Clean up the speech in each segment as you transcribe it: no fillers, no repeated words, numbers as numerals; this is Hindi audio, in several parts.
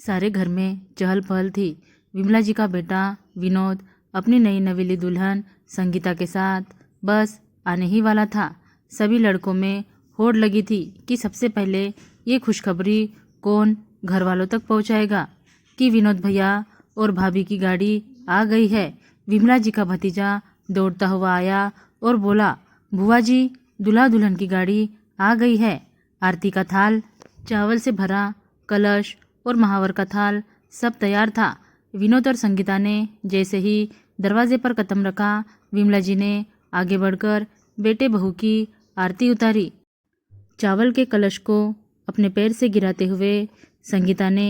सारे घर में चहल पहल थी। विमला जी का बेटा विनोद अपनी नई नवेली दुल्हन संगीता के साथ बस आने ही वाला था। सभी लड़कों में होड़ लगी थी कि सबसे पहले ये खुशखबरी कौन घर वालों तक पहुंचाएगा कि विनोद भैया और भाभी की गाड़ी आ गई है। विमला जी का भतीजा दौड़ता हुआ आया और बोला, बुआ जी, दूल्हा दुल्हन की गाड़ी आ गई है। आरती का थाल, चावल से भरा कलश और महावर का थाल सब तैयार था। विनोद और संगीता ने जैसे ही दरवाजे पर कदम रखा, विमला जी ने आगे बढ़कर बेटे बहू की आरती उतारी। चावल के कलश को अपने पैर से गिराते हुए संगीता ने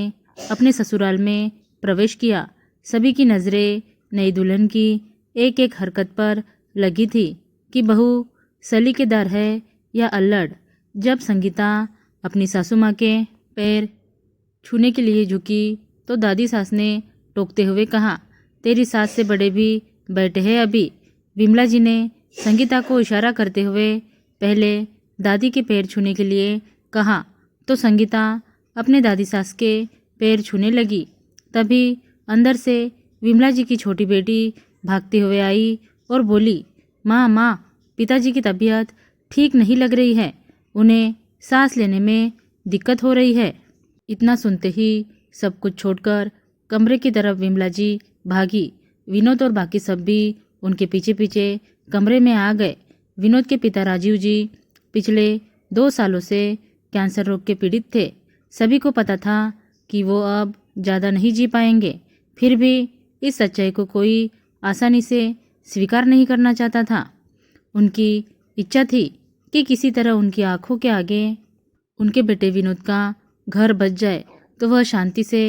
अपने ससुराल में प्रवेश किया। सभी की नज़रें नई दुल्हन की एक एक हरकत पर लगी थी कि बहू सलीकेदार है या अल्लड़। जब संगीता अपनी सासू माँ के पैर छूने के लिए झुकी तो दादी सास ने टोकते हुए कहा, तेरी सास से बड़े भी बैठे हैं अभी। विमला जी ने संगीता को इशारा करते हुए पहले दादी के पैर छूने के लिए कहा तो संगीता अपने दादी सास के पैर छूने लगी। तभी अंदर से विमला जी की छोटी बेटी भागते हुए आई और बोली, माँ, पिताजी की तबीयत ठीक नहीं लग रही है, उन्हें सांस लेने में दिक्कत हो रही है। इतना सुनते ही सब कुछ छोड़कर कमरे की तरफ विमला जी भागी। विनोद और बाकी सब भी उनके पीछे पीछे कमरे में आ गए। विनोद के पिता राजीव जी पिछले 2 सालों से कैंसर रोग के पीड़ित थे। सभी को पता था कि वो अब ज़्यादा नहीं जी पाएंगे, फिर भी इस सच्चाई को कोई आसानी से स्वीकार नहीं करना चाहता था। उनकी इच्छा थी कि किसी तरह उनकी आंखों के आगे उनके बेटे विनोद का घर बच जाए तो वह शांति से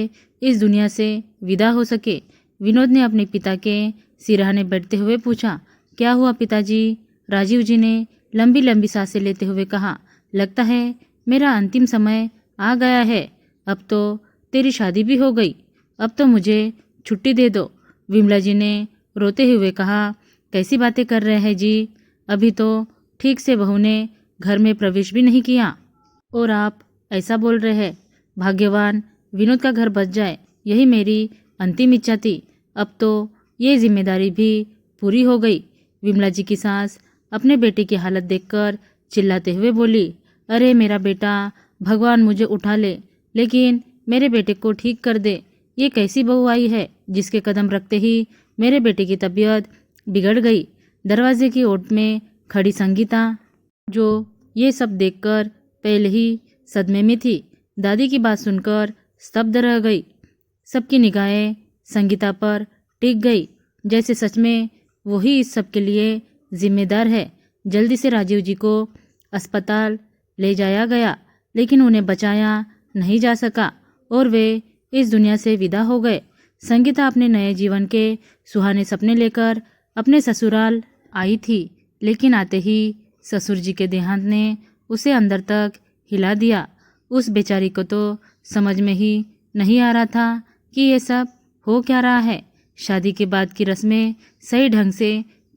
इस दुनिया से विदा हो सके। विनोद ने अपने पिता के सिरहाने बैठते हुए पूछा, क्या हुआ पिताजी? राजीव जी ने लंबी लंबी सांसें लेते हुए कहा, लगता है मेरा अंतिम समय आ गया है। अब तो तेरी शादी भी हो गई, अब तो मुझे छुट्टी दे दो। विमला जी ने रोते हुए कहा, कैसी बातें कर रहे हैं जी, अभी तो ठीक से बहू ने घर में प्रवेश भी नहीं किया और आप ऐसा बोल रहे हैं। भाग्यवान विनोद का घर बच जाए, यही मेरी अंतिम इच्छा थी। अब तो ये जिम्मेदारी भी पूरी हो गई। विमला जी की सास अपने बेटे की हालत देखकर चिल्लाते हुए बोली, अरे मेरा बेटा, भगवान मुझे उठा ले, लेकिन मेरे बेटे को ठीक कर दे। ये कैसी बहू आई है जिसके कदम रखते ही मेरे बेटे की तबीयत बिगड़ गई। दरवाजे की ओट में खड़ी संगीता, जो ये सब देखकर पहले ही सदमे में थी, दादी की बात सुनकर स्तब्ध रह गई। सबकी निगाहें संगीता पर टिक गई, जैसे सच में वही इस सब के लिए जिम्मेदार है। जल्दी से राजीव जी को अस्पताल ले जाया गया, लेकिन उन्हें बचाया नहीं जा सका और वे इस दुनिया से विदा हो गए। संगीता अपने नए जीवन के सुहाने सपने लेकर अपने ससुराल आई थी, लेकिन आते ही ससुर जी के देहांत ने उसे अंदर तक हिला दिया। उस बेचारी को तो समझ में ही नहीं आ रहा था कि ये सब हो क्या रहा है। शादी के बाद की रस्में सही ढंग से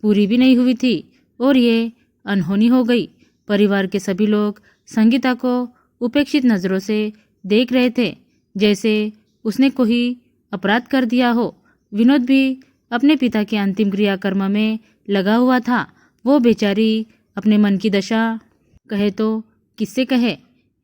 पूरी भी नहीं हुई थी और ये अनहोनी हो गई। परिवार के सभी लोग संगीता को उपेक्षित नज़रों से देख रहे थे, जैसे उसने कोई अपराध कर दिया हो। विनोद भी अपने पिता के अंतिम क्रियाकर्म में लगा हुआ था। वो बेचारी अपने मन की दशा कहे तो किससे कहे।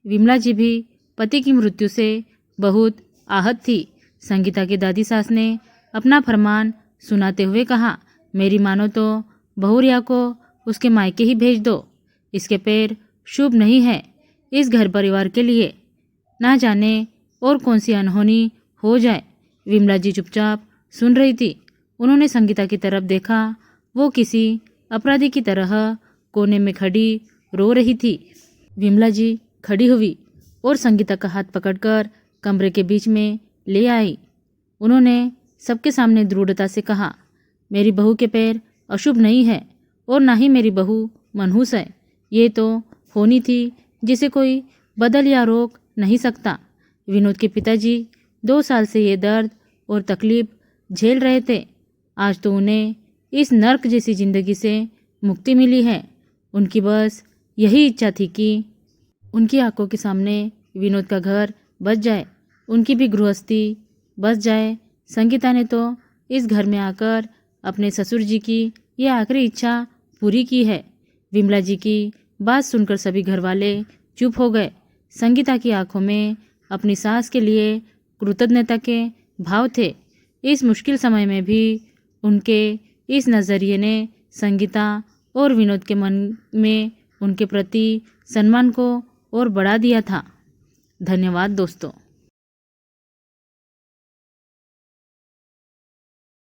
विमला जी भी पति की मृत्यु से बहुत आहत थी। संगीता की दादी सास ने अपना फरमान सुनाते हुए कहा, मेरी मानो तो बहुरिया को उसके मायके ही भेज दो, इसके पैर शुभ नहीं है इस घर परिवार के लिए, ना जाने और कौन सी अनहोनी हो जाए। विमला जी चुपचाप सुन रही थी। उन्होंने संगीता की तरफ देखा, वो किसी अपराधी की तरह कोने में खड़ी रो रही थी। विमला जी खड़ी हुई और संगीता का हाथ पकड़कर कमरे के बीच में ले आई। उन्होंने सबके सामने दृढ़ता से कहा, मेरी बहू के पैर अशुभ नहीं है और ना ही मेरी बहू मनहूस है। ये तो होनी थी जिसे कोई बदल या रोक नहीं सकता। विनोद के पिताजी 2 साल से ये दर्द और तकलीफ झेल रहे थे। आज तो उन्हें इस नर्क जैसी जिंदगी से मुक्ति मिली है। उनकी बस यही इच्छा थी कि उनकी आंखों के सामने विनोद का घर बच जाए। उनकी भी गृहस्थी बस जाए। संगीता ने तो इस घर में आकर अपने ससुर जी की ये आखिरी इच्छा पूरी की है। विमला जी की बात सुनकर सभी घर वाले चुप हो गए। संगीता की आंखों में अपनी सास के लिए कृतज्ञता के भाव थे। इस मुश्किल समय में भी उनके इस नज़रिए ने संगीता और विनोद के मन में उनके प्रति सम्मान को और बढ़ा दिया था। धन्यवाद दोस्तों।